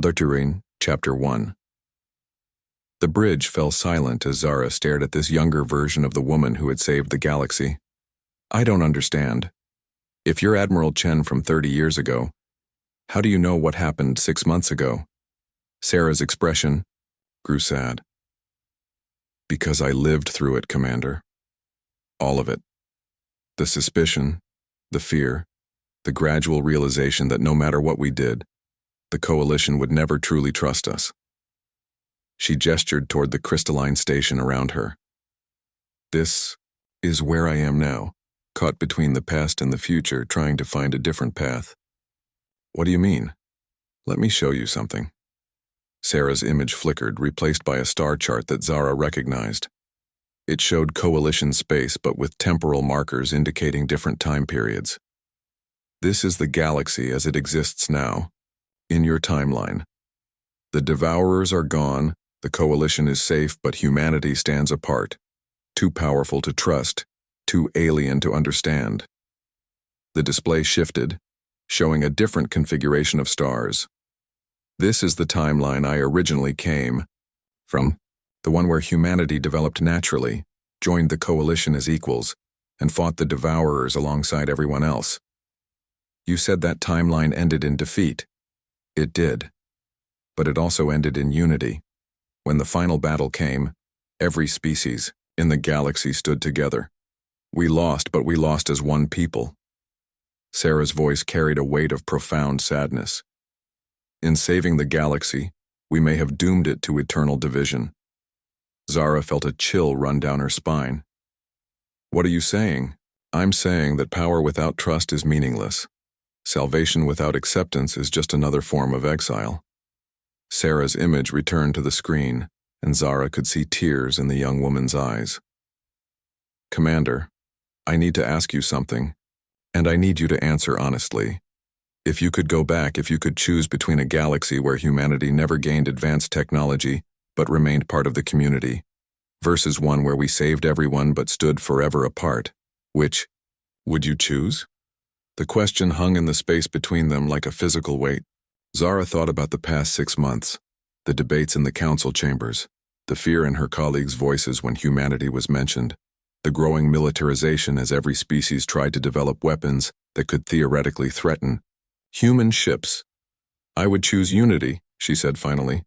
Lettering, Chapter 1. The bridge fell silent as Zara stared at this younger version of the woman who had saved the galaxy. I don't understand. If you're Admiral Chen from 30 years ago, how do you know what happened 6 months ago? Sarah's expression grew sad. Because I lived through it, Commander. All of it. The suspicion, the fear, the gradual realization that no matter what we did, the Coalition would never truly trust us. She gestured toward the crystalline station around her. This is where I am now, caught between the past and the future, trying to find a different path. What do you mean? Let me show you something. Sarah's image flickered, replaced by a star chart that Zara recognized. It showed Coalition space, but with temporal markers indicating different time periods. This is the galaxy as it exists now, in your timeline. The Devourers are gone, the Coalition is safe, but humanity stands apart, too powerful to trust, too alien to understand. The display shifted, showing a different configuration of stars. This is the timeline I originally came from, the one where humanity developed naturally, joined the Coalition as equals, and fought the Devourers alongside everyone else. You said that timeline ended in defeat. It did. But it also ended in unity. When the final battle came, every species in the galaxy stood together. We lost, but we lost as one people. Sarah's voice carried a weight of profound sadness. In saving the galaxy, we may have doomed it to eternal division. Zara felt a chill run down her spine. What are you saying? I'm saying that power without trust is meaningless. Salvation without acceptance is just another form of exile. Sarah's image returned to the screen, and Zara could see tears in the young woman's eyes. Commander, I need to ask you something, and I need you to answer honestly. If you could go back, if you could choose between a galaxy where humanity never gained advanced technology but remained part of the community, versus one where we saved everyone but stood forever apart, which would you choose? The question hung in the space between them like a physical weight. Zara thought about the past 6 months, the debates in the council chambers, the fear in her colleagues' voices when humanity was mentioned, the growing militarization as every species tried to develop weapons that could theoretically threaten human ships. I would choose unity, she said finally.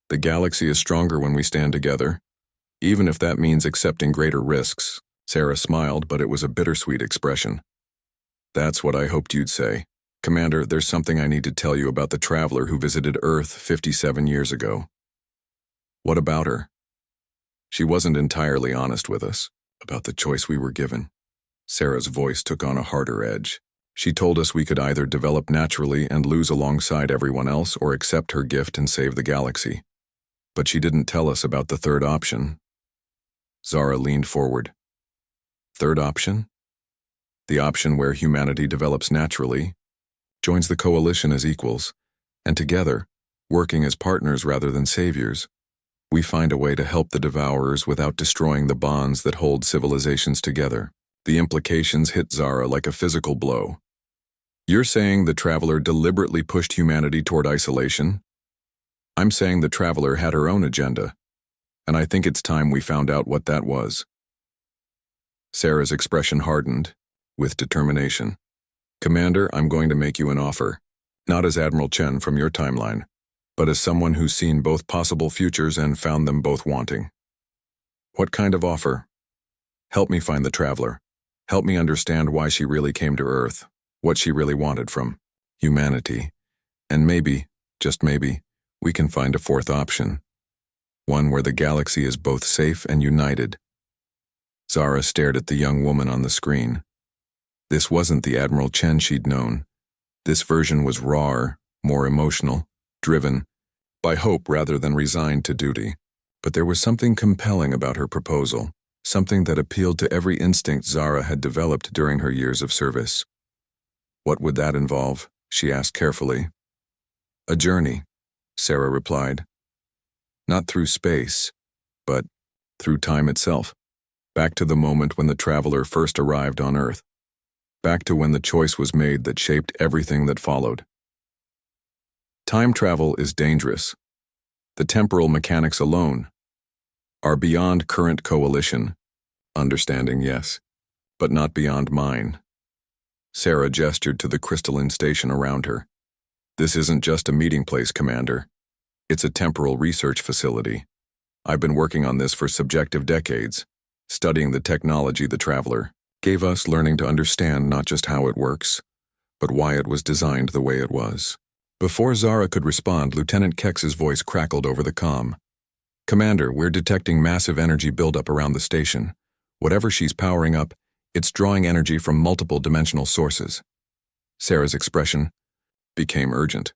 The galaxy is stronger when we stand together, even if that means accepting greater risks. Sarah smiled, but it was a bittersweet expression. That's what I hoped you'd say. Commander, there's something I need to tell you about the traveler who visited Earth 57 years ago. What about her? She wasn't entirely honest with us about the choice we were given. Sarah's voice took on a harder edge. She told us we could either develop naturally and lose alongside everyone else or accept her gift and save the galaxy. But she didn't tell us about the third option. Zara leaned forward. Third option? The option where humanity develops naturally, joins the Coalition as equals, and together, working as partners rather than saviors, we find a way to help the Devourers without destroying the bonds that hold civilizations together. The implications hit Zara like a physical blow. You're saying the Traveler deliberately pushed humanity toward isolation? I'm saying the Traveler had her own agenda, and I think it's time we found out what that was. Sarah's expression hardened, with determination. Commander, I'm going to make you an offer, not as Admiral Chen from your timeline, but as someone who's seen both possible futures and found them both wanting. What kind of offer? Help me find the Traveler. Help me understand why she really came to Earth, what she really wanted from humanity. And maybe, just maybe, we can find a fourth option. One where the galaxy is both safe and united. Zara stared at the young woman on the screen. This wasn't the Admiral Chen she'd known. This version was rawer, more emotional, driven by hope rather than resigned to duty. But there was something compelling about her proposal, something that appealed to every instinct Zara had developed during her years of service. What would that involve? She asked carefully. A journey, Sarah replied. Not through space, but through time itself. Back to the moment when the Traveler first arrived on Earth. Back to when the choice was made that shaped everything that followed. Time travel is dangerous. The temporal mechanics alone are beyond current coalition. Understanding, yes, but not beyond mine. Sarah gestured to the crystalline station around her. This isn't just a meeting place, Commander. It's a temporal research facility. I've been working on this for subjective decades, studying the technology the Traveler gave us, learning to understand not just how it works, but why it was designed the way it was. Before Zara could respond, Lieutenant Kex's voice crackled over the comm. Commander, we're detecting massive energy buildup around the station. Whatever she's powering up, it's drawing energy from multiple dimensional sources. Sarah's expression became urgent.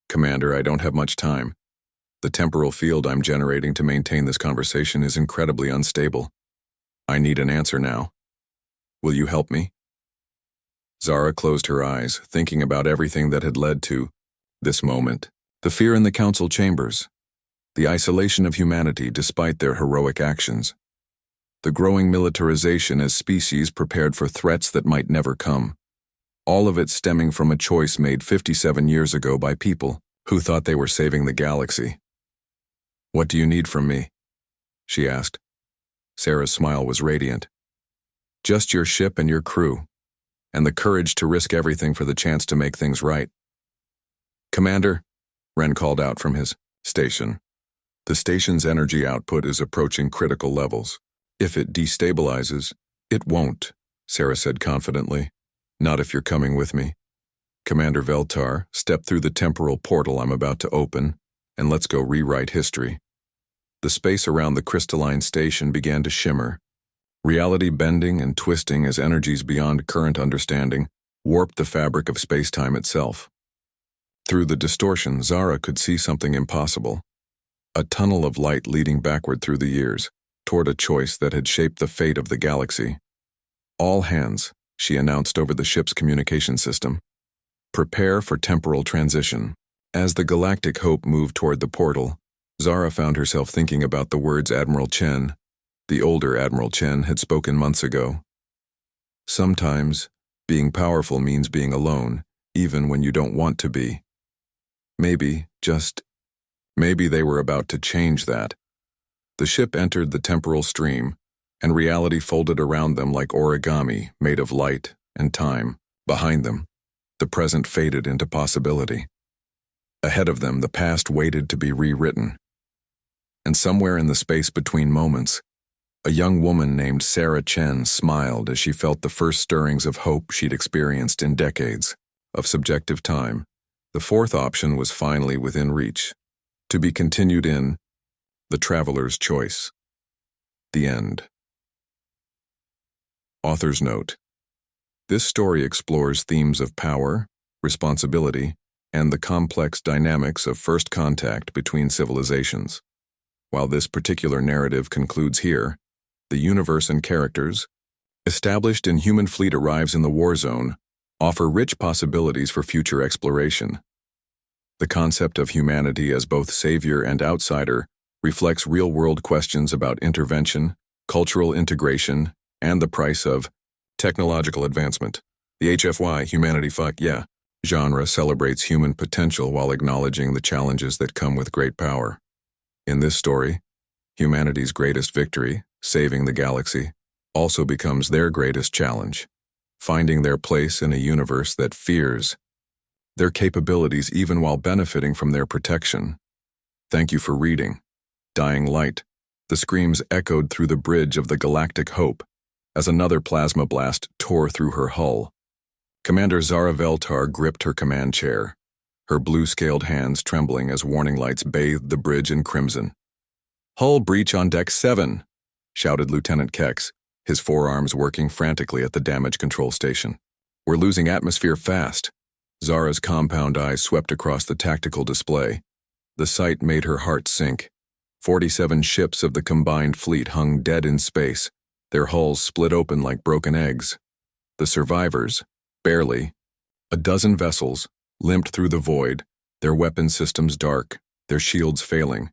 Commander, I don't have much time. The temporal field I'm generating to maintain this conversation is incredibly unstable. I need an answer now. Will you help me? Zara closed her eyes, thinking about everything that had led to this moment. The fear in the council chambers. The isolation of humanity despite their heroic actions. The growing militarization as species prepared for threats that might never come. All of it stemming from a choice made 57 years ago by people who thought they were saving the galaxy. What do you need from me? She asked. Sarah's smile was radiant. Just your ship and your crew, and the courage to risk everything for the chance to make things right. Commander, Wren called out from his station. The station's energy output is approaching critical levels. If it destabilizes, it won't, Sarah said confidently. Not if you're coming with me. Commander Veltar, step through the temporal portal I'm about to open, and let's go rewrite history. The space around the crystalline station began to shimmer, reality bending and twisting as energies beyond current understanding warped the fabric of space-time itself. Through the distortion, Zara could see something impossible. A tunnel of light leading backward through the years, toward a choice that had shaped the fate of the galaxy. All hands, she announced over the ship's communication system. Prepare for temporal transition. As the Galactic Hope moved toward the portal, Zara found herself thinking about the words Admiral Chen, the older Admiral Chen, had spoken months ago. Sometimes, being powerful means being alone, even when you don't want to be. Maybe, just maybe they were about to change that. The ship entered the temporal stream, and reality folded around them like origami made of light and time. Behind them, the present faded into possibility. Ahead of them, the past waited to be rewritten. And somewhere in the space between moments, a young woman named Sarah Chen smiled as she felt the first stirrings of hope she'd experienced in decades of subjective time. The fourth option was finally within reach, to be continued in The Traveler's Choice. The end. Author's note. This story explores themes of power, responsibility, and the complex dynamics of first contact between civilizations. While this particular narrative concludes here, the universe and characters, established in Human Fleet arrives in the Warzone, offer rich possibilities for future exploration. The concept of humanity as both savior and outsider reflects real-world questions about intervention, cultural integration, and the price of technological advancement. The HFY Humanity Fuck Yeah genre celebrates human potential while acknowledging the challenges that come with great power. In this story, humanity's greatest victory, saving the galaxy, also becomes their greatest challenge, finding their place in a universe that fears their capabilities even while benefiting from their protection. Thank you for reading. Dying Light. The screams echoed through the bridge of the Galactic Hope as another plasma blast tore through her hull. Commander Zara Veltar gripped her command chair, her blue-scaled hands trembling as warning lights bathed the bridge in crimson. "Hull breach on Deck 7, shouted Lieutenant Kex, his forearms working frantically at the damage control station. "We're losing atmosphere fast." Zara's compound eyes swept across the tactical display. The sight made her heart sink. 47 ships of the combined fleet hung dead in space, their hulls split open like broken eggs. The survivors, barely, a dozen vessels, limped through the void, their weapon systems dark, their shields failing.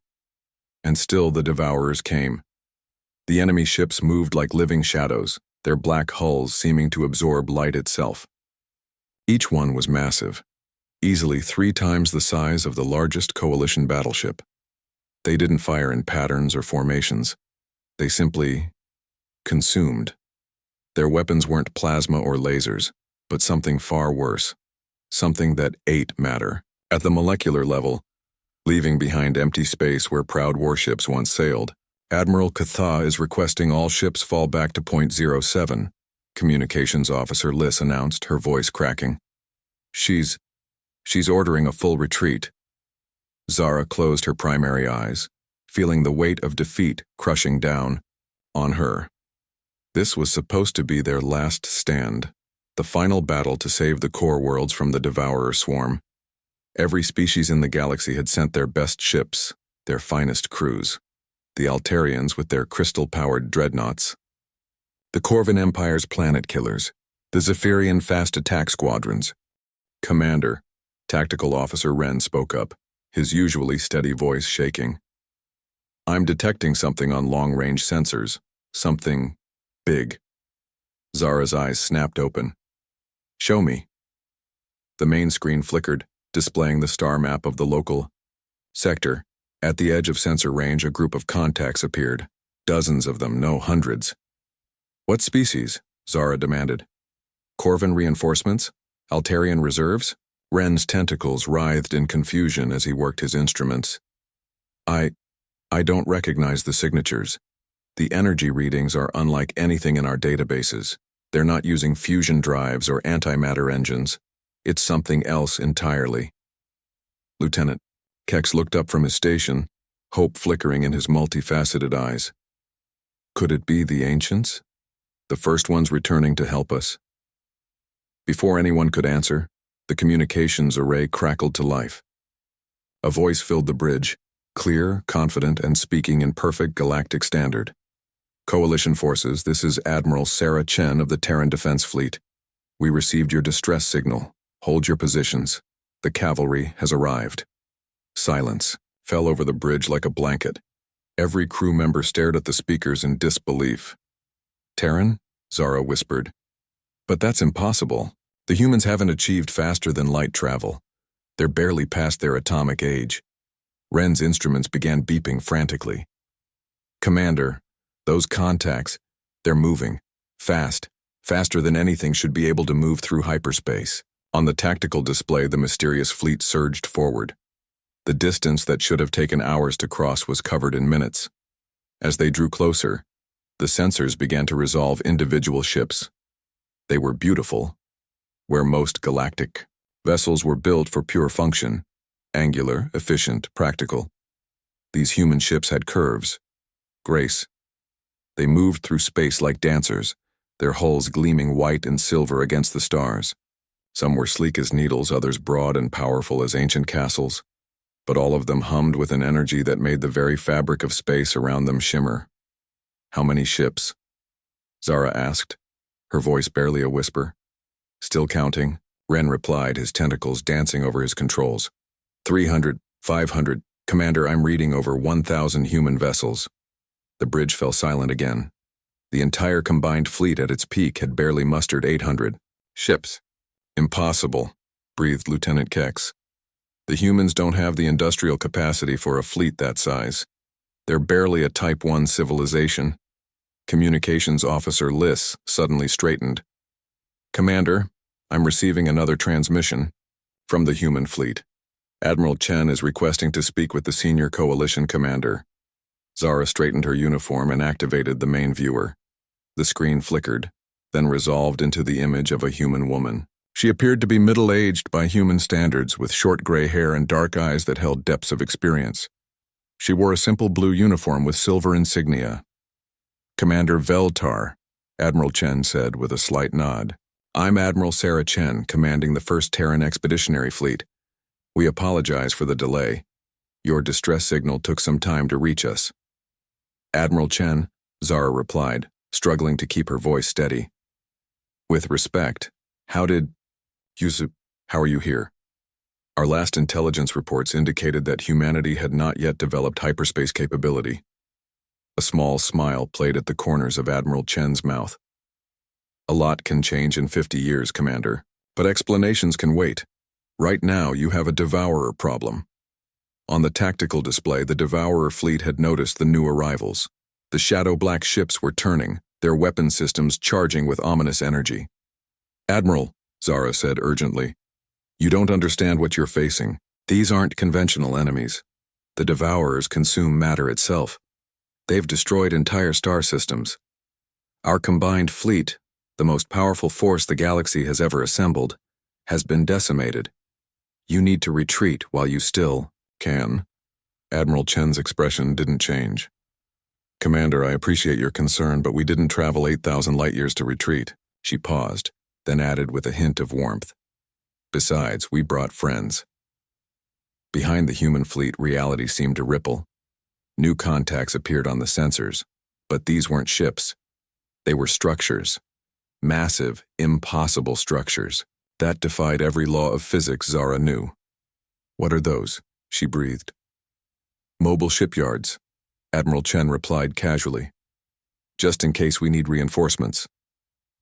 And still the devourers came. The enemy ships moved like living shadows, their black hulls seeming to absorb light itself. Each one was massive, easily 3 times the size of the largest coalition battleship. They didn't fire in patterns or formations. They simply consumed. Their weapons weren't plasma or lasers, but something far worse. Something that ate matter. At the molecular level, leaving behind empty space where proud warships once sailed, Admiral Katha is requesting all ships fall back to point 07, Communications Officer Liss announced, her voice cracking. She's ordering a full retreat. Zara closed her primary eyes, feeling the weight of defeat crushing down on her. This was supposed to be their last stand, the final battle to save the core worlds from the Devourer swarm. Every species in the galaxy had sent their best ships, their finest crews. The Altarians with their crystal-powered dreadnoughts, the Corvin Empire's planet killers, the Zephyrian fast attack squadrons. Commander, Tactical Officer Wren spoke up, his usually steady voice shaking. I'm detecting something on long-range sensors, something big. Zara's eyes snapped open. Show me. The main screen flickered, displaying the star map of the local sector. At the edge of sensor range, a group of contacts appeared. Dozens of them, no hundreds. What species? Zara demanded. Corvin reinforcements? Altarian reserves? Wren's tentacles writhed in confusion as he worked his instruments. I don't recognize the signatures. The energy readings are unlike anything in our databases. They're not using fusion drives or antimatter engines. It's something else entirely. Lieutenant Kex looked up from his station, hope flickering in his multifaceted eyes. Could it be the Ancients? The first ones returning to help us? Before anyone could answer, the communications array crackled to life. A voice filled the bridge, clear, confident, and speaking in perfect galactic standard. Coalition forces, this is Admiral Sarah Chen of the Terran Defense Fleet. We received your distress signal. Hold your positions. The cavalry has arrived. Silence fell over the bridge like a blanket. Every crew member stared at the speakers in disbelief. Terran? Zara whispered. But that's impossible. The humans haven't achieved faster than light travel. They're barely past their atomic age. Wren's instruments began beeping frantically. Commander, those contacts, they're moving. Fast. Faster than anything should be able to move through hyperspace. On the tactical display, the mysterious fleet surged forward. The distance that should have taken hours to cross was covered in minutes. As they drew closer, the sensors began to resolve individual ships. They were beautiful, where most galactic vessels were built for pure function, angular, efficient, practical. These human ships had curves, grace. They moved through space like dancers, their hulls gleaming white and silver against the stars. Some were sleek as needles, others broad and powerful as ancient castles. But all of them hummed with an energy that made the very fabric of space around them shimmer. How many ships? Zara asked, her voice barely a whisper. Still counting, Wren replied, his tentacles dancing over his controls. 300, 500, Commander, I'm reading over 1,000 human vessels. The bridge fell silent again. The entire combined fleet at its peak had barely mustered 800 ships. Impossible, breathed Lieutenant Kex. The humans don't have the industrial capacity for a fleet that size. They're barely a Type 1 civilization. Communications Officer Liss suddenly straightened. Commander, I'm receiving another transmission from the human fleet. Admiral Chen is requesting to speak with the senior coalition commander. Zara straightened her uniform and activated the main viewer. The screen flickered, then resolved into the image of a human woman. She appeared to be middle-aged by human standards, with short gray hair and dark eyes that held depths of experience. She wore a simple blue uniform with silver insignia. Commander Veltar, Admiral Chen said with a slight nod. I'm Admiral Sarah Chen, commanding the 1st Terran Expeditionary Fleet. We apologize for the delay. Your distress signal took some time to reach us. Admiral Chen, Zara replied, struggling to keep her voice steady. With respect, how are you here? Our last intelligence reports indicated that humanity had not yet developed hyperspace capability. A small smile played at the corners of Admiral Chen's mouth. A lot can change in 50 years, Commander, but explanations can wait. Right now, you have a Devourer problem. On the tactical display, the Devourer fleet had noticed the new arrivals. The shadow-black ships were turning, their weapon systems charging with ominous energy. "Admiral," Zara said urgently, "you don't understand what you're facing. These aren't conventional enemies. The Devourers consume matter itself. They've destroyed entire star systems. Our combined fleet, the most powerful force the galaxy has ever assembled, has been decimated. You need to retreat while you still can." Admiral Chen's expression didn't change. "Commander, I appreciate your concern, but we didn't travel 8,000 light-years to retreat." She paused, then added with a hint of warmth. "Besides, we brought friends." Behind the human fleet, reality seemed to ripple. New contacts appeared on the sensors, but these weren't ships. They were structures. Massive, impossible structures that defied every law of physics Zara knew. "What are those?" she breathed. "Mobile shipyards," Admiral Chen replied casually. "Just in case we need reinforcements."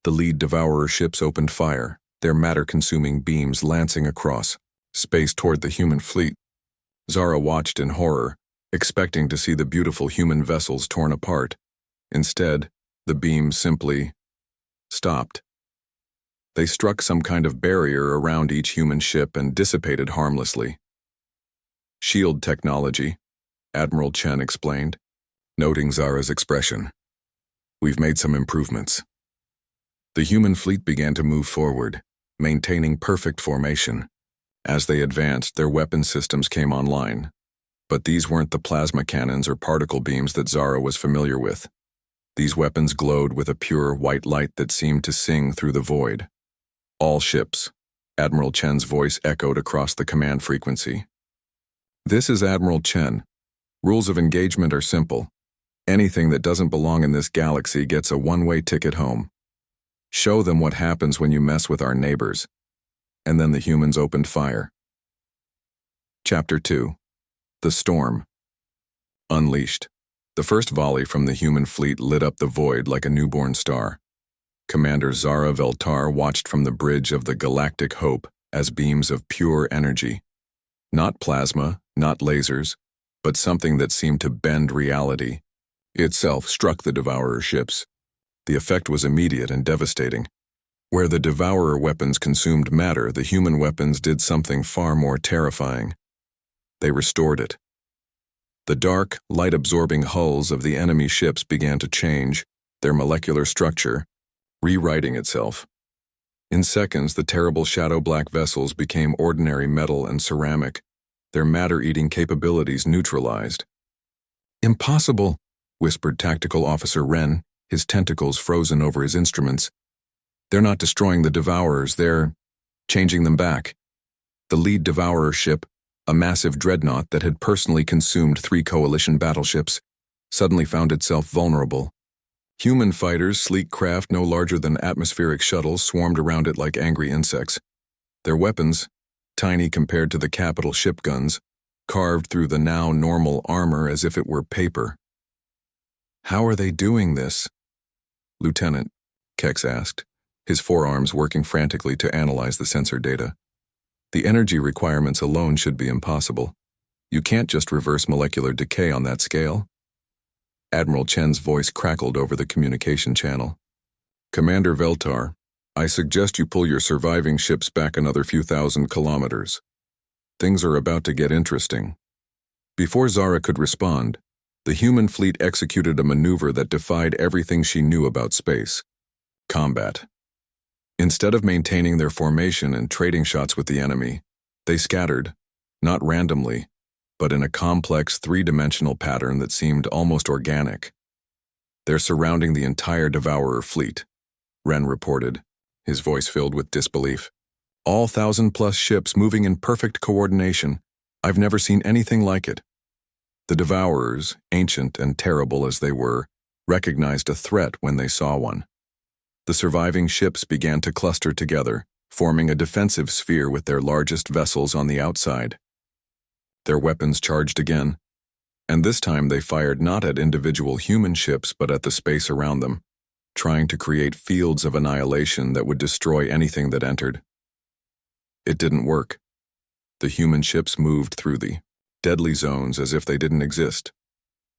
The lead Devourer ships opened fire, their matter-consuming beams lancing across space toward the human fleet. Zara watched in horror, expecting to see the beautiful human vessels torn apart. Instead, the beams simply stopped. They struck some kind of barrier around each human ship and dissipated harmlessly. "Shield technology," Admiral Chen explained, noting Zara's expression. "We've made some improvements." The human fleet began to move forward, maintaining perfect formation. As they advanced, their weapon systems came online. But these weren't the plasma cannons or particle beams that Zara was familiar with. These weapons glowed with a pure white light that seemed to sing through the void. "All ships," Admiral Chen's voice echoed across the command frequency. "This is Admiral Chen. Rules of engagement are simple. Anything that doesn't belong in this galaxy gets a one-way ticket home. Show them what happens when you mess with our neighbors." And then the humans opened fire. Chapter 2. The Storm. Unleashed. The first volley from the human fleet lit up the void like a newborn star. Commander Zara Veltar watched from the bridge of the Galactic Hope as beams of pure energy. Not plasma, not lasers, but something that seemed to bend reality itself struck the Devourer ships. The effect was immediate and devastating. Where the Devourer weapons consumed matter, the human weapons did something far more terrifying. They restored it. The dark, light-absorbing hulls of the enemy ships began to change, their molecular structure rewriting itself. In seconds, the terrible shadow-black vessels became ordinary metal and ceramic, their matter-eating capabilities neutralized. "Impossible," whispered Tactical Officer Wren, his tentacles frozen over his instruments. "They're not destroying the Devourers, they're changing them back." The lead Devourer ship, a massive dreadnought that had personally consumed 3 coalition battleships, suddenly found itself vulnerable. Human fighters, sleek craft no larger than atmospheric shuttles, swarmed around it like angry insects. Their weapons, tiny compared to the capital ship guns, carved through the now normal armor as if it were paper. "How are they doing this?" "Lieutenant," Kex asked, his forearms working frantically to analyze the sensor data. "The energy requirements alone should be impossible. You can't just reverse molecular decay on that scale." Admiral Chen's voice crackled over the communication channel. "Commander Veltar, I suggest you pull your surviving ships back another few thousand kilometers. Things are about to get interesting." Before Zara could respond, the human fleet executed a maneuver that defied everything she knew about space: combat. Instead of maintaining their formation and trading shots with the enemy, they scattered, not randomly, but in a complex 3-dimensional pattern that seemed almost organic. "They're surrounding the entire Devourer fleet," Wren reported, his voice filled with disbelief. "All 1,000+ ships moving in perfect coordination. I've never seen anything like it." The Devourers, ancient and terrible as they were, recognized a threat when they saw one. The surviving ships began to cluster together, forming a defensive sphere with their largest vessels on the outside. Their weapons charged again, and this time they fired not at individual human ships but at the space around them, trying to create fields of annihilation that would destroy anything that entered. It didn't work. The human ships moved through the deadly zones as if they didn't exist.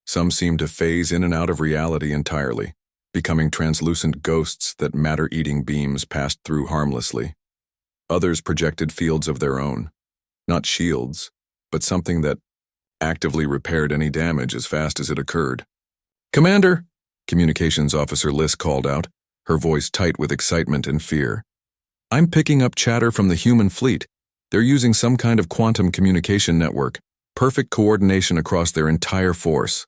Some seemed to phase in and out of reality entirely, becoming translucent ghosts that matter-eating beams passed through harmlessly. Others projected fields of their own, not shields, but something that actively repaired any damage as fast as it occurred. "Commander!" Communications Officer Liss called out, her voice tight with excitement and fear. "I'm picking up chatter from the human fleet. They're using some kind of quantum communication network, perfect coordination across their entire force."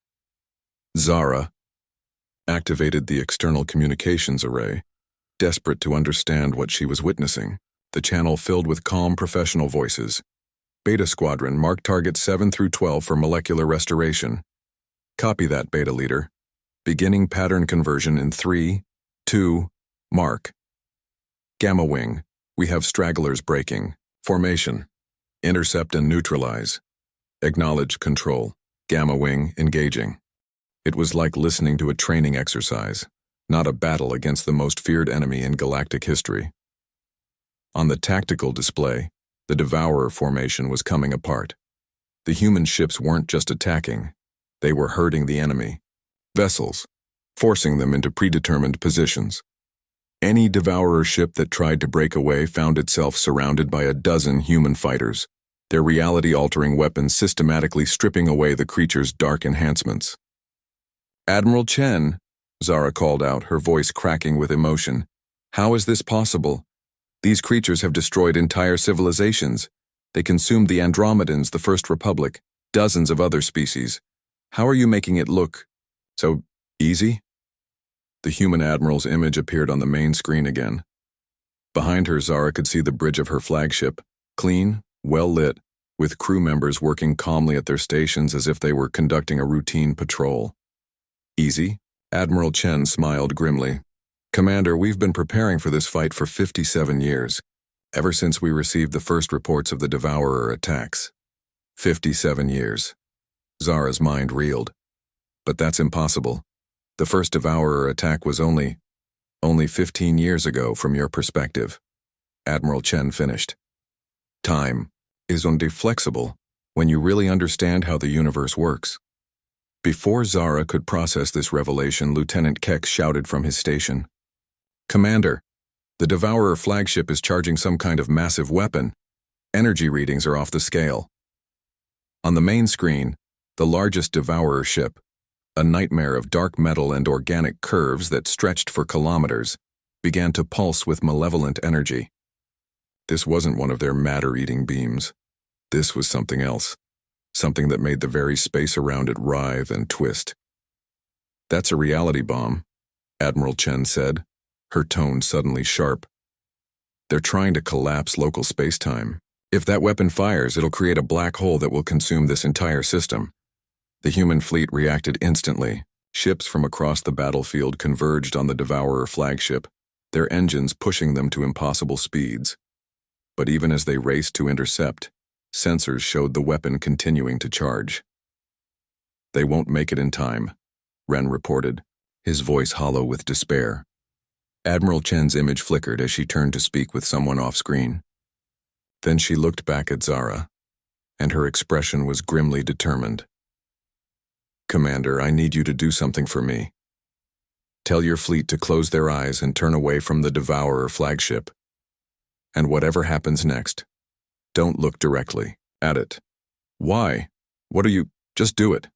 Zara activated the external communications array, desperate to understand what she was witnessing. The channel filled with calm professional voices. "Beta Squadron, mark targets 7 through 12 for molecular restoration." "Copy that, Beta Leader. Beginning pattern conversion in 3, 2, mark." "Gamma Wing, we have stragglers breaking. Formation. Intercept and neutralize. Acknowledge control. Gamma Wing engaging." It was like listening to a training exercise, not a battle against the most feared enemy in galactic history. On the tactical display, the Devourer formation was coming apart. The human ships weren't just attacking, they were herding the enemy. Vessels, forcing them into predetermined positions. Any Devourer ship that tried to break away found itself surrounded by a dozen human fighters, their reality-altering weapons systematically stripping away the creature's dark enhancements. "Admiral Chen," Zara called out, her voice cracking with emotion. "How is this possible? These creatures have destroyed entire civilizations. They consumed the Andromedans, the First Republic, dozens of other species. How are you making it look so easy?" The human admiral's image appeared on the main screen again. Behind her, Zara could see the bridge of her flagship, clean, well lit, with crew members working calmly at their stations as if they were conducting a routine patrol. "Easy?" Admiral Chen smiled grimly. "Commander, we've been preparing for this fight for 57 years, ever since we received the first reports of the Devourer attacks. 57 years. Zara's mind reeled. But that's impossible. The first Devourer attack was only 15 years ago from your perspective. Admiral Chen finished. Time is undeflexible when you really understand how the universe works. Before Zara could process this revelation, Lieutenant Keck shouted from his station. "Commander, the Devourer flagship is charging some kind of massive weapon. Energy readings are off the scale." On the main screen, the largest Devourer ship, a nightmare of dark metal and organic curves that stretched for kilometers, began to pulse with malevolent energy. This wasn't one of their matter-eating beams. This was something else, something that made the very space around it writhe and twist. "That's a reality bomb," Admiral Chen said, her tone suddenly sharp. "They're trying to collapse local space-time. If that weapon fires, it'll create a black hole that will consume this entire system." The human fleet reacted instantly. Ships from across the battlefield converged on the Devourer flagship, their engines pushing them to impossible speeds. But even as they raced to intercept, sensors showed the weapon continuing to charge. "They won't make it in time," Ren reported, his voice hollow with despair. Admiral Chen's image flickered as she turned to speak with someone off-screen. Then she looked back at Zara, and her expression was grimly determined. "Commander, I need you to do something for me. Tell your fleet to close their eyes and turn away from the Devourer flagship. And whatever happens next, don't look directly at it." "Why? What are you— Just do it."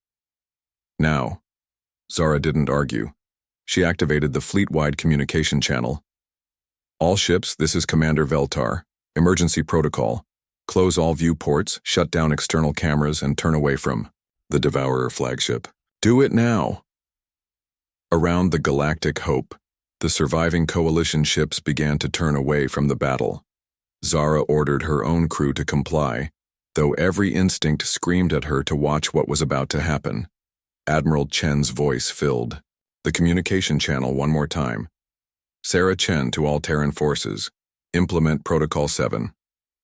"Now." Zara didn't argue. She activated the fleet-wide communication channel. "All ships, this is Commander Veltar. Emergency protocol. Close all viewports, shut down external cameras, and turn away from the Devourer flagship. Do it now." Around the Galactic Hope, the surviving coalition ships began to turn away from the battle. Zara ordered her own crew to comply, though every instinct screamed at her to watch what was about to happen. Admiral Chen's voice filled the communication channel one more time. "Sarah Chen to all Terran forces. Implement Protocol 7.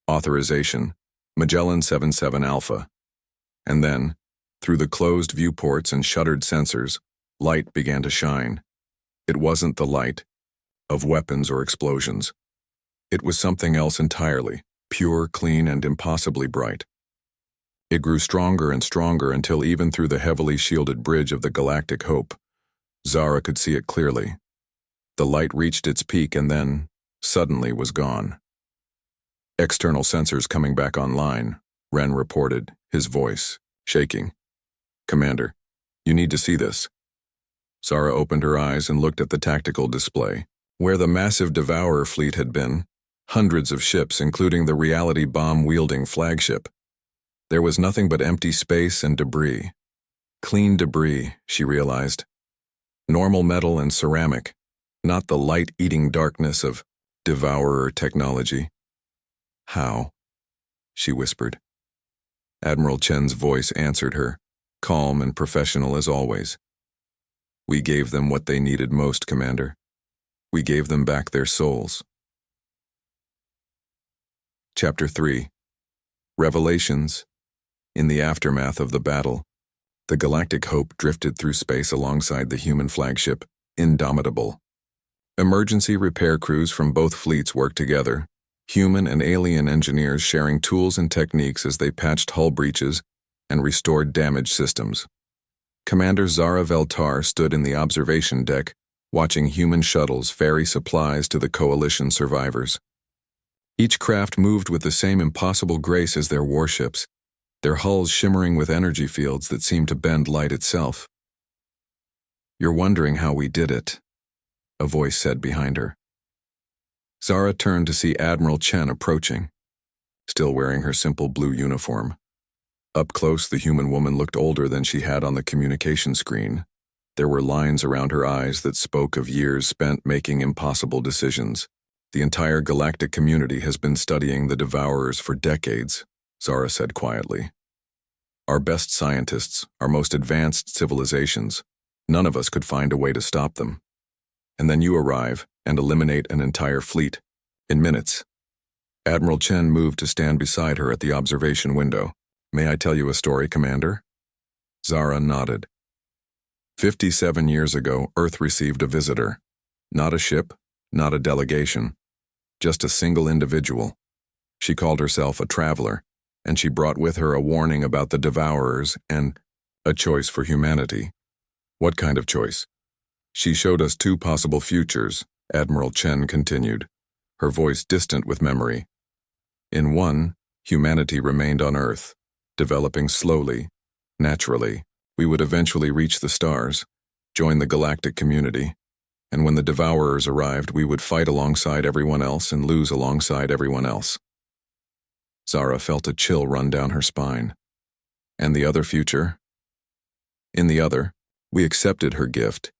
Authorization, Magellan 77 Alpha." And then, through the closed viewports and shuttered sensors, light began to shine. It wasn't the light of weapons or explosions. It was something else entirely, pure, clean, and impossibly bright. It grew stronger and stronger until even through the heavily shielded bridge of the Galactic Hope, Zara could see it clearly. The light reached its peak and then, suddenly, was gone. External sensors coming back online, Ren reported, his voice shaking. "Commander, you need to see this." Zara opened her eyes and looked at the tactical display. Where the massive Devourer fleet had been, hundreds of ships, including the reality bomb-wielding flagship. There was nothing but empty space and debris. Clean debris, she realized. Normal metal and ceramic, not the light-eating darkness of Devourer technology. "How?" she whispered. Admiral Chen's voice answered her, calm and professional as always. "We gave them what they needed most, Commander. We gave them back their souls." Chapter 3. Revelations. In the aftermath of the battle, the Galactic Hope drifted through space alongside the human flagship, Indomitable. Emergency repair crews from both fleets worked together, human and alien engineers sharing tools and techniques as they patched hull breaches and restored damaged systems. Commander Zara Veltar stood in the observation deck, watching human shuttles ferry supplies to the Coalition survivors. Each craft moved with the same impossible grace as their warships, their hulls shimmering with energy fields that seemed to bend light itself. "You're wondering how we did it," a voice said behind her. Zara turned to see Admiral Chen approaching, still wearing her simple blue uniform. Up close, the human woman looked older than she had on the communication screen. There were lines around her eyes that spoke of years spent making impossible decisions. "The entire galactic community has been studying the Devourers for decades," Zara said quietly. "Our best scientists, our most advanced civilizations, none of us could find a way to stop them. And then you arrive and eliminate an entire fleet, in minutes." Admiral Chen moved to stand beside her at the observation window. "May I tell you a story, Commander?" Zara nodded. 57 years ago, Earth received a visitor. Not a ship, not a delegation, just a single individual. She called herself a traveler, and she brought with her a warning about the Devourers and a choice for humanity. "What kind of choice?" "She showed us two possible futures," Admiral Chen continued, her voice distant with memory. "In one, humanity remained on Earth, developing slowly, naturally. We would eventually reach the stars, join the galactic community, and when the Devourers arrived, we would fight alongside everyone else and lose alongside everyone else." Zara felt a chill run down her spine. "And the other future?" "In the other, we accepted her gift.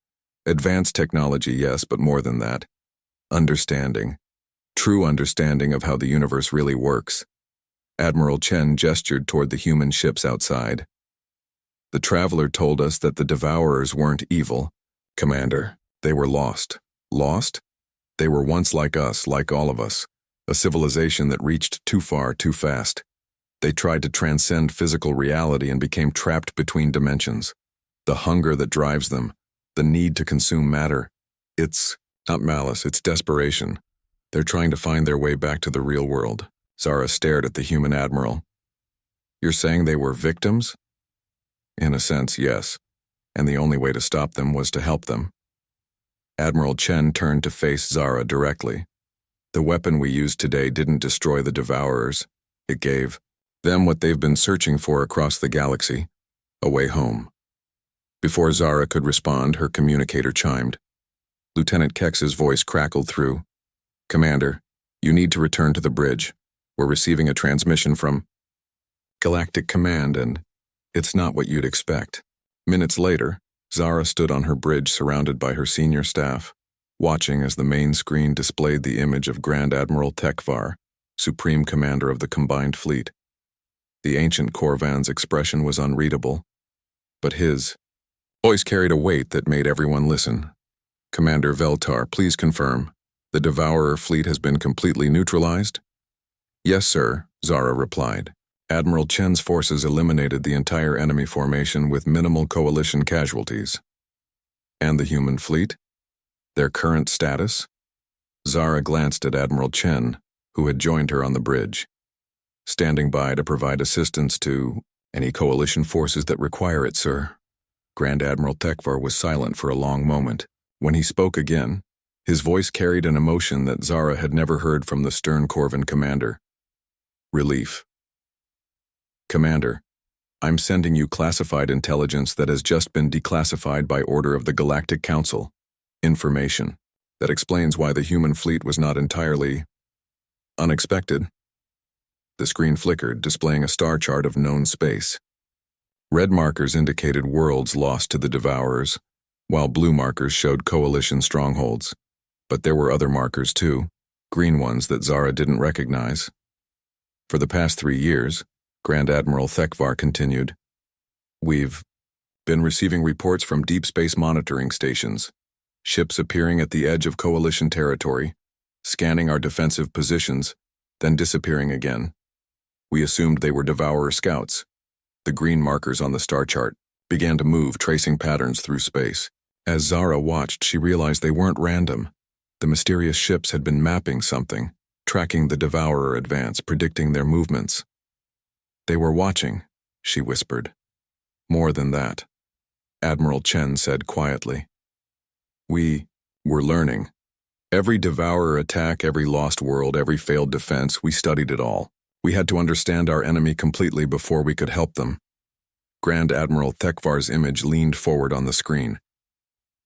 Advanced technology, yes, but more than that. Understanding. True understanding of how the universe really works." Admiral Chen gestured toward the human ships outside. "The traveler told us that the Devourers weren't evil, Commander. They were lost." "Lost?" "They were once like us, like all of us. A civilization that reached too far, too fast. They tried to transcend physical reality and became trapped between dimensions. The hunger that drives them, the need to consume matter. It's not malice, it's desperation. They're trying to find their way back to the real world." Zara stared at the human admiral. "You're saying they were victims?" "In a sense, yes. And the only way to stop them was to help them." Admiral Chen turned to face Zara directly. "The weapon we used today didn't destroy the Devourers. It gave them what they've been searching for across the galaxy, a way home." Before Zara could respond, her communicator chimed. Lieutenant Kex's voice crackled through. "Commander, you need to return to the bridge. We're receiving a transmission from Galactic Command, and it's not what you'd expect." Minutes later, Zara stood on her bridge surrounded by her senior staff, watching as the main screen displayed the image of Grand Admiral Tekvar, Supreme Commander of the Combined Fleet. The ancient Corvan's expression was unreadable, but his voice carried a weight that made everyone listen. "Commander Veltar, please confirm. The Devourer fleet has been completely neutralized?" "Yes, sir," Zara replied. "Admiral Chen's forces eliminated the entire enemy formation with minimal coalition casualties." "And the human fleet? Their current status?" Zara glanced at Admiral Chen, who had joined her on the bridge. standing by to provide assistance to any coalition forces that require it, sir. Grand Admiral Tekvar was silent for a long moment. When he spoke again, his voice carried an emotion that Zara had never heard from the stern Corvan commander. Relief. Commander, I'm sending you classified intelligence that has just been declassified by order of the Galactic Council. Information that explains why the human fleet was not entirely unexpected. The screen flickered, displaying a star chart of known space. Red markers indicated worlds lost to the Devourers, while blue markers showed coalition strongholds. But there were other markers too, green ones that Zara didn't recognize. For the past 3 years, Grand Admiral Tekvar continued, we've been receiving reports from deep space monitoring stations, ships appearing at the edge of coalition territory, scanning our defensive positions, then disappearing again. We assumed they were Devourer scouts. The green markers on the star chart began to move, tracing patterns through space. As Zara watched, she realized they weren't random. The mysterious ships had been mapping something, tracking the Devourer advance, predicting their movements. They were watching, she whispered. More than that, Admiral Chen said quietly. We were learning. Every Devourer attack, every lost world, every failed defense, we studied it all. We had to understand our enemy completely before we could help them. Grand Admiral Tekvar's image leaned forward on the screen.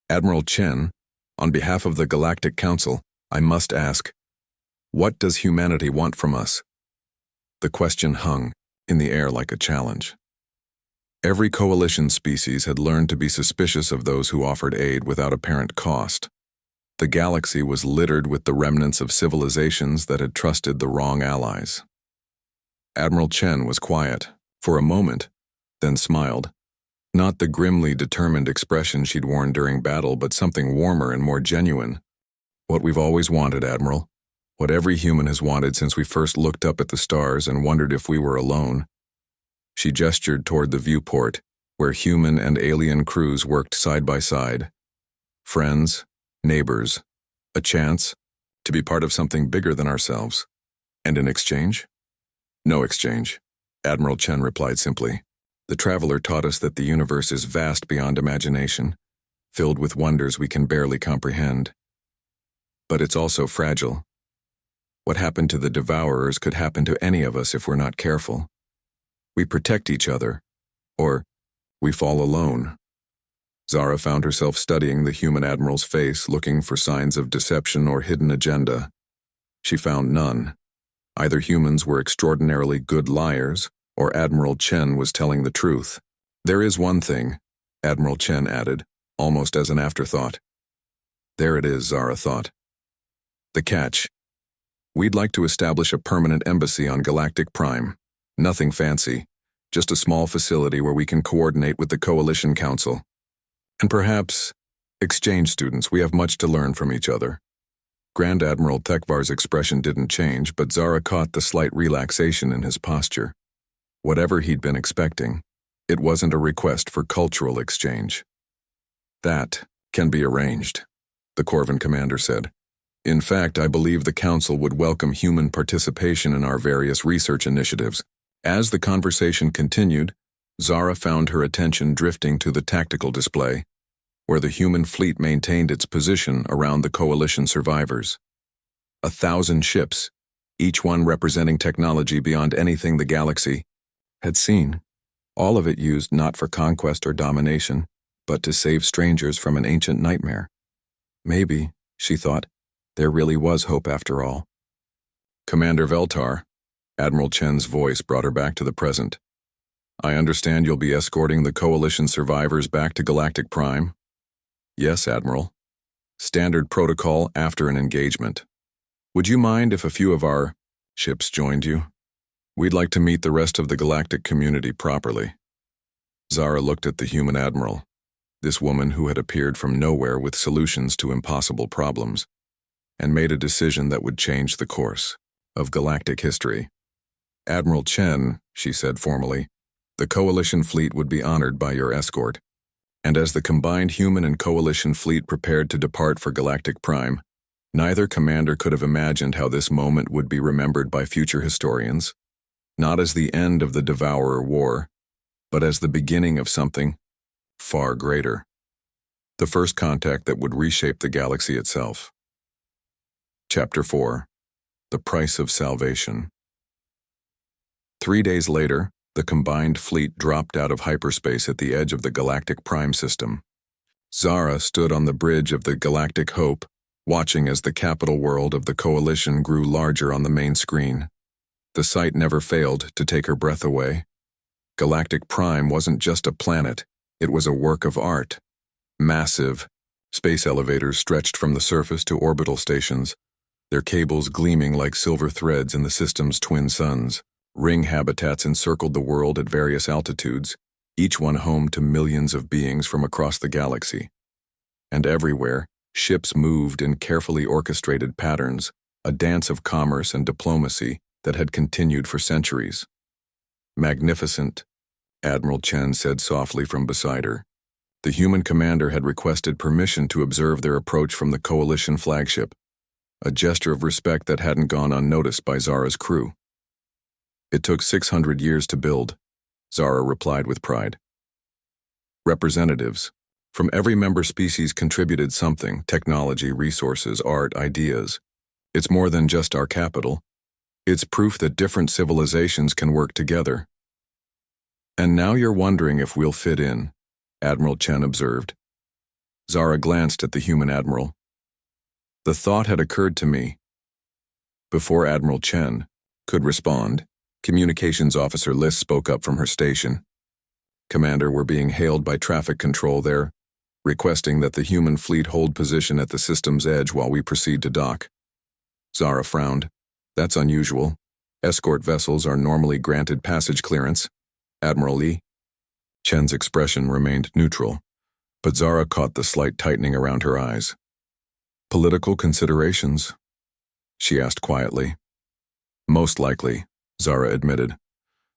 Admiral Chen, on behalf of the Galactic Council, I must ask, what does humanity want from us? The question hung in the air like a challenge. Every coalition species had learned to be suspicious of those who offered aid without apparent cost. The galaxy was littered with the remnants of civilizations that had trusted the wrong allies. Admiral Chen was quiet, for a moment, then smiled. Not the grimly determined expression she'd worn during battle, but something warmer and more genuine. What we've always wanted, Admiral. What every human has wanted since we first looked up at the stars and wondered if we were alone. She gestured toward the viewport, where human and alien crews worked side by side. Friends, neighbors, a chance to be part of something bigger than ourselves. And in exchange? No exchange, Admiral Chen replied simply. The traveler taught us that the universe is vast beyond imagination, filled with wonders we can barely comprehend. But it's also fragile. What happened to the Devourers could happen to any of us if we're not careful. We protect each other, or we fall alone. Zara found herself studying the human admiral's face, looking for signs of deception or hidden agenda. She found none. Either humans were extraordinarily good liars, or Admiral Chen was telling the truth. There is one thing, Admiral Chen added, almost as an afterthought. There it is, Zara thought. The catch. We'd like to establish a permanent embassy on Galactic Prime. Nothing fancy, just a small facility where we can coordinate with the Coalition Council. And perhaps exchange students. We have much to learn from each other. Grand Admiral Tekvar's expression didn't change, but Zara caught the slight relaxation in his posture. Whatever he'd been expecting, it wasn't a request for cultural exchange. That can be arranged, the Corvan commander said. In fact, I believe the Council would welcome human participation in our various research initiatives. As the conversation continued, Zara found her attention drifting to the tactical display, where the human fleet maintained its position around the Coalition survivors. 1,000 ships, each one representing technology beyond anything the galaxy had seen, all of it used not for conquest or domination, but to save strangers from an ancient nightmare. Maybe, she thought, there really was hope after all. Commander Veltar, Admiral Chen's voice brought her back to the present. I understand you'll be escorting the Coalition survivors back to Galactic Prime? Yes, Admiral. Standard protocol after an engagement. Would you mind if a few of our ships joined you? We'd like to meet the rest of the galactic community properly. Zara looked at the human admiral, this woman who had appeared from nowhere with solutions to impossible problems, and made a decision that would change the course of galactic history. Admiral Chen, she said formally, the Coalition fleet would be honored by your escort. And as the combined human and Coalition fleet prepared to depart for Galactic Prime, neither commander could have imagined how this moment would be remembered by future historians. not as the end of the Devourer War, but as the beginning of something far greater. The first contact that would reshape the galaxy itself. Chapter 4. The Price of Salvation. 3 days later, the combined fleet dropped out of hyperspace at the edge of the Galactic Prime System. Zara stood on the bridge of the Galactic Hope, watching as the capital world of the Coalition grew larger on the main screen. The sight never failed to take her breath away. Galactic Prime wasn't just a planet, it was a work of art. Massive space elevators stretched from the surface to orbital stations, their cables gleaming like silver threads in the system's twin suns. Ring habitats encircled the world at various altitudes, each one home to millions of beings from across the galaxy. And everywhere, ships moved in carefully orchestrated patterns, a dance of commerce and diplomacy that had continued for centuries. Magnificent, Admiral Chen said softly from beside her. The human commander had requested permission to observe their approach from the Coalition flagship, a gesture of respect that hadn't gone unnoticed by Zara's crew. It took 600 years to build, Zara replied with pride. Representatives from every member species contributed something: technology, resources, art, ideas. It's more than just our capital. It's proof that different civilizations can work together. And now you're wondering if we'll fit in, Admiral Chen observed. Zara glanced at the human admiral. The thought had occurred to me. Before Admiral Chen could respond, Communications Officer Liss spoke up from her station. Commander, we're being hailed by traffic control there, requesting that the human fleet hold position at the system's edge while we proceed to dock. Zara frowned. That's unusual. Escort vessels are normally granted passage clearance. Admiral Li. Chen's expression remained neutral, but Zara caught the slight tightening around her eyes. Political considerations? She asked quietly. Most likely, Zara admitted.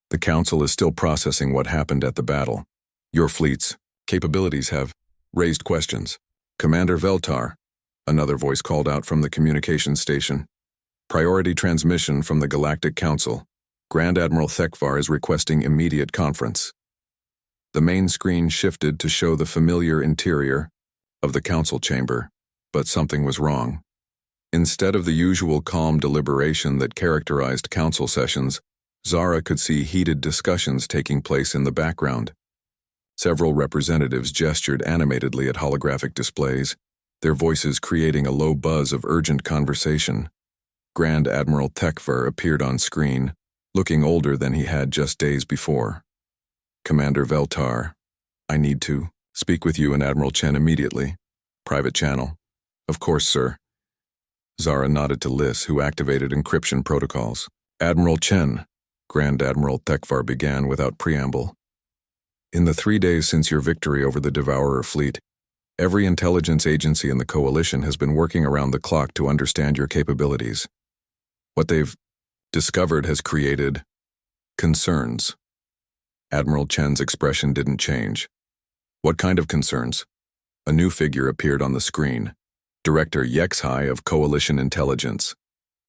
The Council is still processing what happened at the battle. Your fleet's capabilities have raised questions. Commander Veltar, another voice called out from the communications station. Priority transmission from the Galactic Council. Grand Admiral Thekvar is requesting immediate conference. The main screen shifted to show the familiar interior of the council chamber, but something was wrong. Instead of the usual calm deliberation that characterized council sessions, Zara could see heated discussions taking place in the background. Several representatives gestured animatedly at holographic displays, their voices creating a low buzz of urgent conversation. Grand Admiral Thekvar appeared on screen, looking older than he had just days before. Commander Veltar, I need to speak with you and Admiral Chen immediately. Private channel. Of course, sir. Zara nodded to Liss, who activated encryption protocols. Admiral Chen, Grand Admiral Thekvar began without preamble. In the 3 days since your victory over the Devourer fleet, every intelligence agency in the Coalition has been working around the clock to understand your capabilities. What they've discovered has created concerns. Admiral Chen's expression didn't change. What kind of concerns? A new figure appeared on the screen. Director HFY of Coalition Intelligence,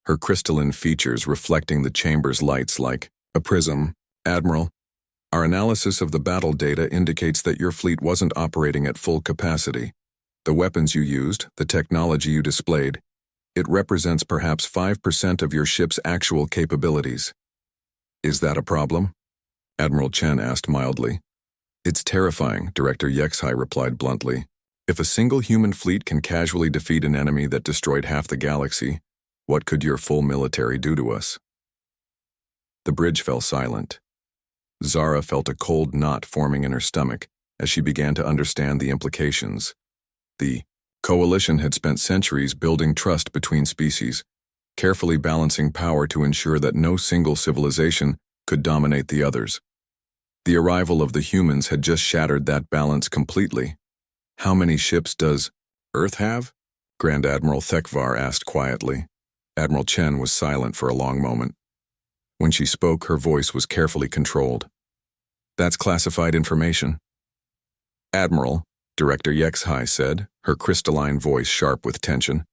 her crystalline features reflecting the chamber's lights like a prism. Admiral, our analysis of the battle data indicates that your fleet wasn't operating at full capacity. The weapons you used, the technology you displayed, it represents perhaps 5% of your ship's actual capabilities. Is that a problem? Admiral Chen asked mildly. It's terrifying, Director HFY replied bluntly. If a single human fleet can casually defeat an enemy that destroyed half the galaxy, what could your full military do to us? The bridge fell silent. Zara felt a cold knot forming in her stomach as she began to understand the implications. The Coalition had spent centuries building trust between species, carefully balancing power to ensure that no single civilization could dominate the others. The arrival of the humans had just shattered that balance completely. How many ships does Earth have? Grand Admiral Thekvar asked quietly. Admiral Chen was silent for a long moment. When she spoke, her voice was carefully controlled. That's classified information. Admiral, Director HFY said, her crystalline voice sharp with tension.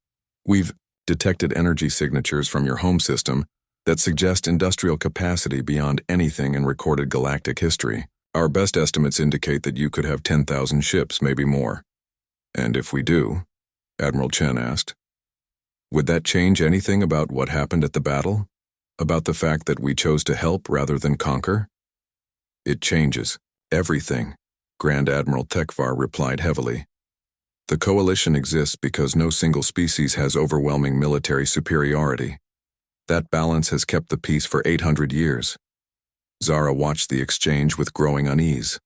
We've detected energy signatures from your home system that suggest industrial capacity beyond anything in recorded galactic history. Our best estimates indicate that you could have 10,000 ships, maybe more. And if we do, Admiral Chen asked, would that change anything about what happened at the battle? About the fact that we chose to help rather than conquer? It changes everything, Grand Admiral Tekvar replied heavily. The coalition exists because no single species has overwhelming military superiority. That balance has kept the peace for 800 years. Zara watched the exchange with growing unease.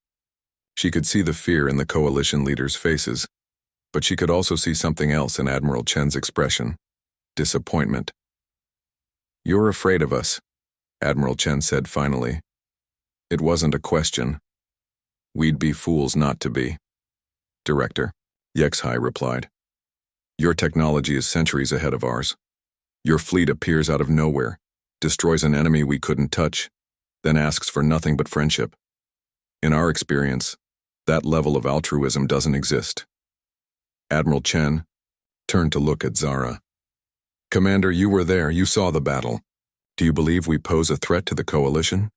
She could see the fear in the coalition leaders' faces, but she could also see something else in Admiral Chen's expression: disappointment. You're afraid of us, Admiral Chen said finally. It wasn't a question. We'd be fools not to be. Director, HFY replied. Your technology is centuries ahead of ours. Your fleet appears out of nowhere, destroys an enemy we couldn't touch, then asks for nothing but friendship. In our experience, that level of altruism doesn't exist. Admiral Chen turned to look at Zara. Commander, you were there, you saw the battle. Do you believe we pose a threat to the coalition?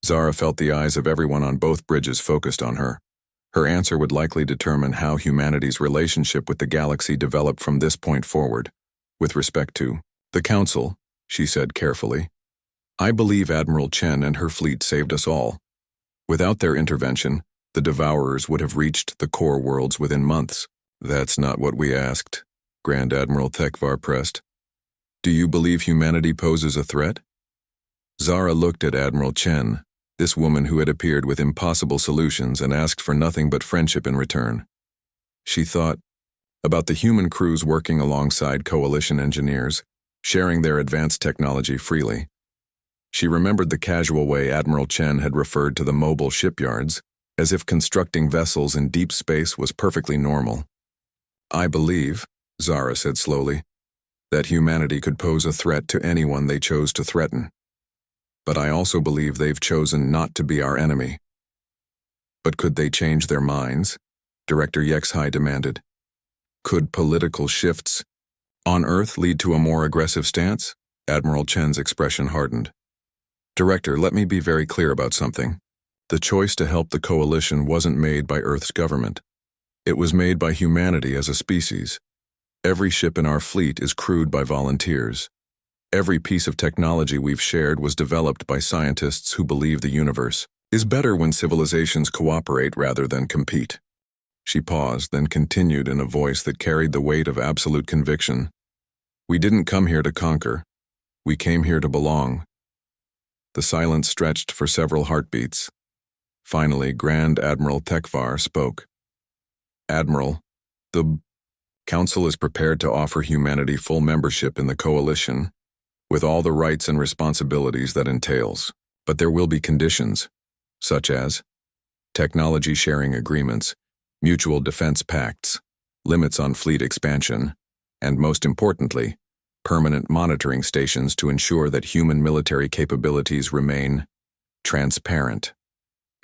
Zara felt the eyes of everyone on both bridges focused on her. Her answer would likely determine how humanity's relationship with the galaxy developed from this point forward. With respect to the Council, she said carefully, I believe Admiral Chen and her fleet saved us all. Without their intervention, the Devourers would have reached the core worlds within months. That's not what we asked, Grand Admiral Tekvar pressed. Do you believe humanity poses a threat? Zara looked at Admiral Chen, this woman who had appeared with impossible solutions and asked for nothing but friendship in return. She thought about the human crews working alongside coalition engineers, sharing their advanced technology freely. She remembered the casual way Admiral Chen had referred to the mobile shipyards, as if constructing vessels in deep space was perfectly normal. I believe, Zara said slowly, that humanity could pose a threat to anyone they chose to threaten. But I also believe they've chosen not to be our enemy. But could they change their minds? Director HFY demanded. Could political shifts on Earth lead to a more aggressive stance? Admiral Chen's expression hardened. Director, let me be very clear about something. The choice to help the coalition wasn't made by Earth's government. It was made by humanity as a species. Every ship in our fleet is crewed by volunteers. Every piece of technology we've shared was developed by scientists who believe the universe is better when civilizations cooperate rather than compete. She paused, then continued in a voice that carried the weight of absolute conviction. We didn't come here to conquer. We came here to belong. The silence stretched for several heartbeats. Finally, Grand Admiral Tekvar spoke. Admiral, the Council is prepared to offer humanity full membership in the coalition, with all the rights and responsibilities that entails. But there will be conditions, such as technology sharing agreements, mutual defense pacts, limits on fleet expansion, and most importantly, permanent monitoring stations to ensure that human military capabilities remain transparent.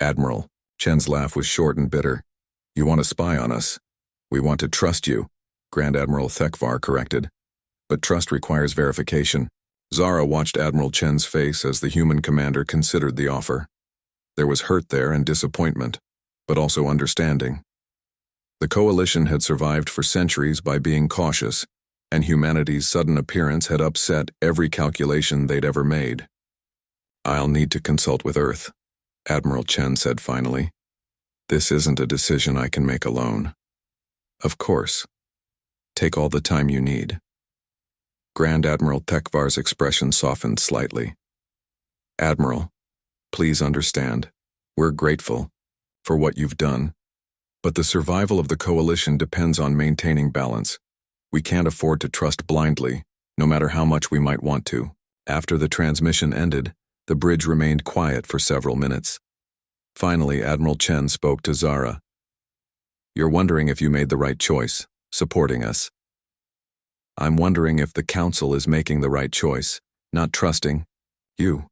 Admiral, Chen's laugh was short and bitter. You want to spy on us? We want to trust you, Grand Admiral Tekvar corrected. But trust requires verification. Zara watched Admiral Chen's face as the human commander considered the offer. There was hurt there and disappointment, but also understanding. The coalition had survived for centuries by being cautious, and humanity's sudden appearance had upset every calculation they'd ever made. I'll need to consult with Earth, Admiral Chen said finally. This isn't a decision I can make alone. Of course. Take all the time you need. Grand Admiral Tekvar's expression softened slightly. Admiral, please understand, we're grateful for what you've done, but the survival of the coalition depends on maintaining balance. We can't afford to trust blindly, no matter how much we might want to. After the transmission ended, the bridge remained quiet for several minutes. Finally, Admiral Chen spoke to Zara. You're wondering if you made the right choice, supporting us. I'm wondering if the Council is making the right choice, not trusting you,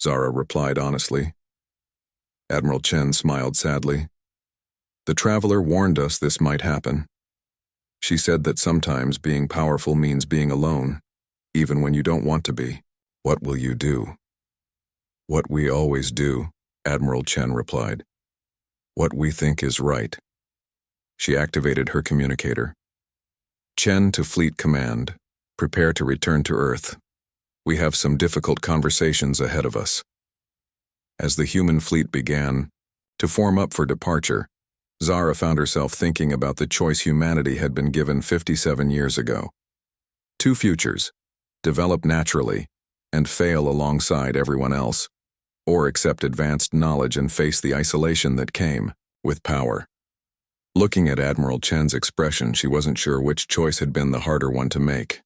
Zara replied honestly. Admiral Chen smiled sadly. The Traveler warned us this might happen. She said that sometimes being powerful means being alone, even when you don't want to be. What will you do? What we always do, Admiral Chen replied. What we think is right. She activated her communicator. Chen to Fleet Command. Prepare to return to Earth. We have some difficult conversations ahead of us. As the human fleet began to form up for departure, Zara found herself thinking about the choice humanity had been given 57 years ago. Two futures: develop naturally and fail alongside everyone else, or accept advanced knowledge and face the isolation that came with power. Looking at Admiral Chen's expression, she wasn't sure which choice had been the harder one to make.